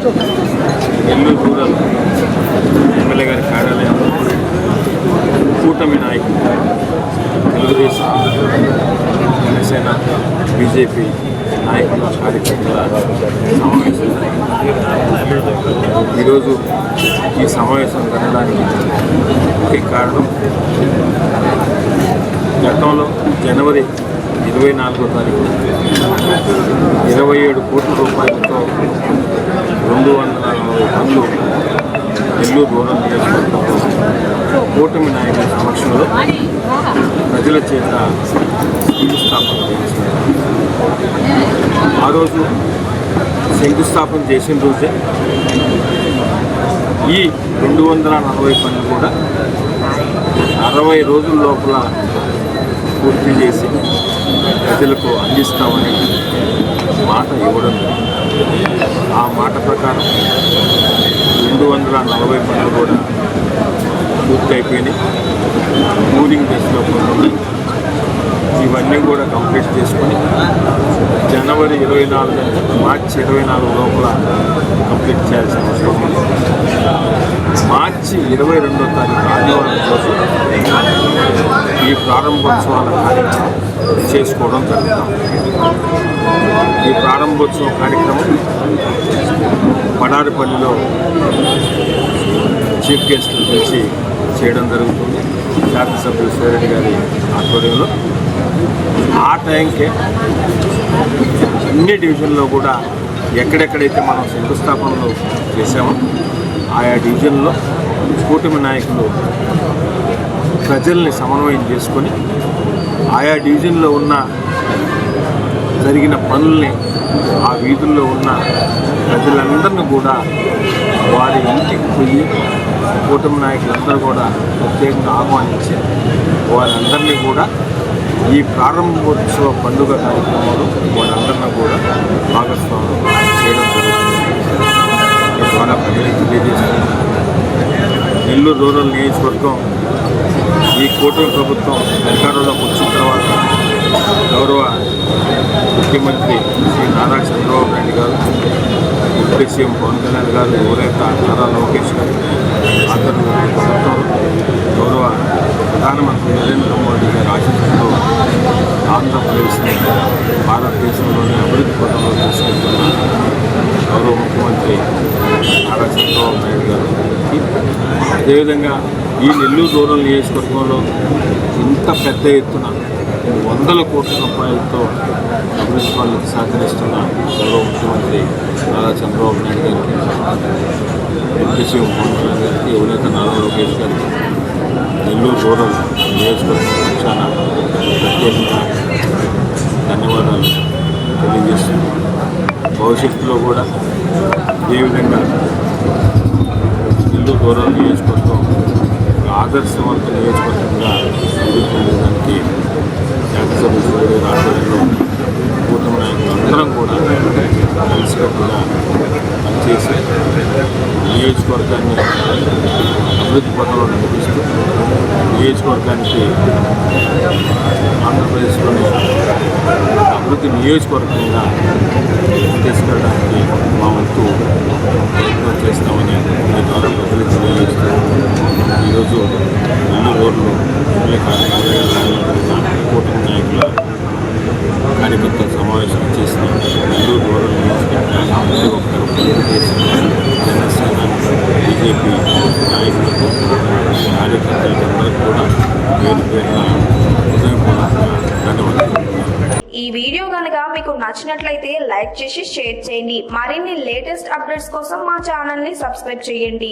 Nellore rural MLA గారి కార్యాలయంలో కూటమి నాయకులు తెలుగుదేశం, జనసేన, బీజేపీ నాయకుల కార్యకర్తల సమావేశం. ఈరోజు ఈ సమావేశం జరగడానికి ముఖ్య కారణం గతంలో జనవరి 24వ తారీఖు 27 కోట్ల రూపాయలతో 240 పనులు నెల్లూరు రూరల్ నియోజకవర్గంలో కూటమి నాయకుల సమక్షంలో ప్రజల చేత శంకుస్థాపన చేశారు. ఆ రోజు శంకుస్థాపన చేసిన రోజే ఈ 240 పనులు కూడా 60 రోజుల లోపల పూర్తి చేసి ప్రజలకు అందిస్తామని మాట ఇవ్వడం. ఆ మాట ప్రకారం 240 పనులు కూడా పూర్తి అయిపోయినాయి. కూలింగ్ దశలో కొన్ని ఇవన్నీ కూడా కంప్లీట్ చేసుకొని జనవరి 24 మార్చి 24 లోపల కంప్లీట్ చేయాల్సిన అవసరం ఉంది. మార్చి 22వ తారీఖు ఆదివారం రోజు ఈ ప్రారంభోత్సవాల కార్యక్రమం చేసుకోవడం జరుగుతుంది. ఈ ప్రారంభోత్సవ కార్యక్రమం పడారిపల్లిలో చీఫ్ గెస్టులు పిలిచి చేయడం జరుగుతుంది. శాసనసభ్యులు శ్రీరెడ్డి గారి ఆధ్వర్యంలో ఆ టైంకే అన్ని డివిజన్లో కూడా ఎక్కడెక్కడైతే మనం శంకుస్థాపనలు చేశామో ఆయా డివిజన్లో కూటమి నాయకులు ప్రజల్ని సమన్వయం చేసుకొని ఆయా డివిజన్లో ఉన్న జరిగిన పనుల్ని ఆ వీధుల్లో ఉన్న ప్రజలందరినీ కూడా వారి ఇంటికి పోయి కూటమి నాయకులందరూ కూడా ప్రత్యేకంగా ఆహ్వానించి వారందరినీ కూడా ఈ ప్రారంభోత్సవ పండుగ కార్యక్రమంలో వారందరినీ కూడా భాగస్వామ్యం చేయడం జరుగుతుంది. ద్వారా ప్రజలకు తెలియజేస్తుంది. నెల్లూరు రూరల్ నియోజకవర్గం ఈ కూటమి ప్రభుత్వం అధికారంలోకి వచ్చిన తర్వాత గౌరవ ముఖ్యమంత్రి శ్రీ నారా చంద్రబాబు నాయుడు గారు, డిప్యూటీ సీఎం పవన్ కళ్యాణ్ గారు, యువనేత నారా లోకేష్ గారు ఆధ్వర్యంలో ప్రభుత్వం గౌరవ ప్రధానమంత్రి నరేంద్ర మోడీ గారి ఆశీస్సులతో ఆంధ్రప్రదేశ్ని భారతదేశంలోని అభివృద్ధి పథంలో తీసుకెళ్తున్న గౌరవ ముఖ్యమంత్రి నారా చంద్రబాబు నాయుడు గారు, అదేవిధంగా ఈ నెల్లూరు రూరల్ నియోజకవర్గంలో ఇంత పెద్ద ఎత్తున 100 కోట్ల రూపాయలతో అభివృద్ధి పనులకు సహకరిస్తున్న గౌరవ ముఖ్యమంత్రి నారా చంద్రబాబు నాయుడు గారికి, డిప్యూటీ సీఎం పవన్ కళ్యాణ్ గారికి, యువనేత నారా లోకేష్ గారికి నెల్లూరు రూరల్ నియోజకవర్గం పక్షాన ప్రత్యేకంగా ధన్యవాదాలు తెలియజేస్తుంది. భవిష్యత్తులో కూడా ఏ విధంగా నెల్లూరు రూరల్ నియోజకవర్గం ఆదర్శవంత నియోజకవర్గంగా అభివృద్ధి చెందడానికి శాసనసభ్యులు శ్రీరెడ్డి ఆధ్వర్యంలో కూటమి నాయకులు అందరం కూడా కలిసికట్టుగా పనిచేసి నియోజకవర్గాన్ని అభివృద్ధి పథంలో నడిపిస్తూ నియోజకవర్గానికి ఆంధ్రప్రదేశ్లోని అభివృద్ధి నియోజకవర్గంగా తీసుకెళ్ళడానికి మా వంతు ప్రయత్నం చేస్తామని మీ ద్వారా ప్రజలకు తెలియజేస్తూ ఈరోజు నెల్లూరు రోడ్లు ఎమ్మెల్యే కార్యాలయంలో జరిగిన కూటమి నాయకుల కార్యకర్తల సమావేశం చేసిన నెల్లూరు రూరల్ నియోజకవర్గ జనసేన, బీజేపీ నాయకులకు, కార్యకర్తలందరికీ కూడా పేరు పేరున హృదయపూర్వకంగా ధన్యవాదాలు. ఈ వీడియో కనుక మీకు నచ్చినట్లయితే లైక్ చేసి షేర్ చేయండి. మరిన్ని లేటెస్ట్ అప్డేట్స్ కోసం మా ఛానల్ ని సబ్స్క్రైబ్ చేయండి.